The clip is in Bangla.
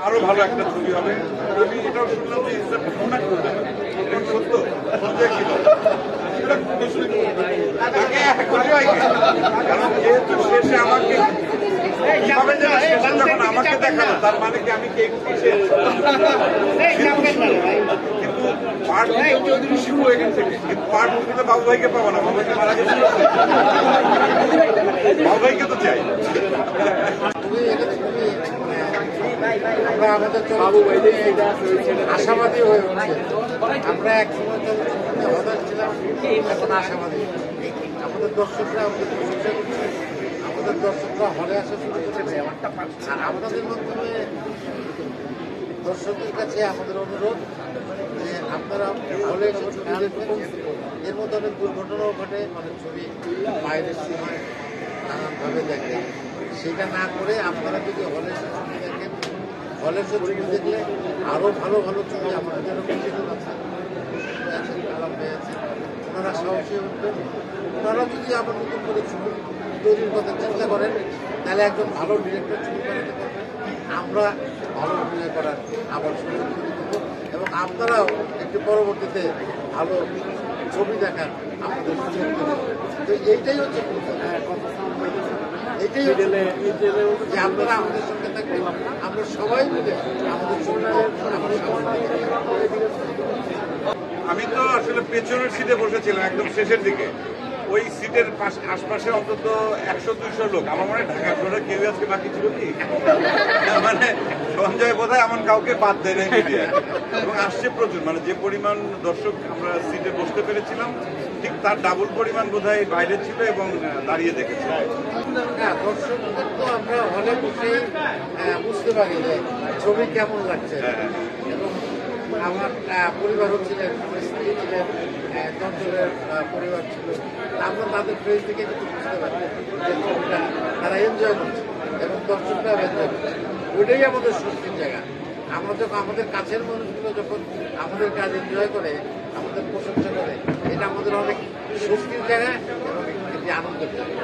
আরো ভালো একটা ছবি হবে। আমি এটাও শুনলাম যে এটা সত্য কারণ যেহেতু শেষে আমাকে যখন আমাকে দেখালো তার মানে কি আমি কে কিন্তু পার্ট চৌধুরী শুরু হয়ে গেছে, কিন্তু পার্ট টুতে বাবু ভাইকে পাবো না, বাবু ভাইকে মারা গেছে, বাবু ভাইকে তো চাই। আমরা আমাদের আশাবাদী হয়ে উঠছে। আমরা এক সময় হতাশ ছিলাম, এখন আশাবাদী। আমাদের দর্শকরা আমাদের দর্শকরা হলে আসা শুরু করেছে। আর আমাদের মাধ্যমে দর্শকদের কাছে আমাদের অনুরোধ যে আপনারা হলে এসে ছবি দেখবেন। এর মধ্যে অনেক দুর্ঘটনাও ঘটে, অনেক ছবি বাইরের সিনেমায় নানানভাবে দেখে। সেটা না করে আপনারা যদি হলে এসে ছবি দেখেন, হলে এসে ছবি দেখলে আরও ভালো ভালো ছবি আমাদের আছে, আলাপ হয়ে আছে, ওনারা সাহসী উঠবেন। ওনারা যদি আবার নতুন করে ছবি তৈরির কথা চিন্তা করেন, তাহলে একজন ভালো ডিরেক্টর ছবি বানাতে পারবেন। আমরা ভালো অভিনয় করার আবার সুযোগ করে দেবো এবং আপনারাও একটু পরবর্তীতে ভালো ছবি দেখার আমাদের সুযোগ দেবেন। তো এইটাই হচ্ছে এটাই যে আপনারা আমাদের সঙ্গে থাকবেন, আমরা সবাই মিলে আমাদের ছবিটা আমি তো আসলে পেছনের সিটে বসেছিলাম একদম শেষের দিকে। ওই সিটের আশপাশে অন্তত 100-200 লোক। আমার মনে হয় ঢাকা শহরে কেউ আজকে বাকি ছিল কি, মানে সঞ্জয় বোধহয় এমন কাউকে বাদ দেয় না মিডিয়া, এবং আসছে প্রচুর। মানে যে পরিমাণ দর্শক আমরা সিটে বসতে পেরেছিলাম, ঠিক তার ডাবল পরিমাণ বোধহয় বাইরে ছিল এবং দাঁড়িয়ে দেখেছি। হ্যাঁ, দর্শকদের তো আমরা হলে বসে বুঝতে পারি যে ছবি কেমন লাগছে। এবং আমার পরিবারও ছিলেন, স্ত্রী ছিলেন, চঞ্চলের পরিবার ছিল। আমরা তাদের ফেস থেকে কিন্তু বুঝতে পারি যে ছবিটা তারা এনজয় করছে এবং দর্শকরাও এনজয় করছে। ওইটাই আমাদের স্বস্তির জায়গা। আমরা যখন আমাদের কাছের মানুষগুলো যখন আমাদের কাজ এনজয় করে, আমাদের প্রশংসা করে, এটা আমাদের অনেক স্বস্তির জায়গা এবং একটি আনন্দের জায়গা।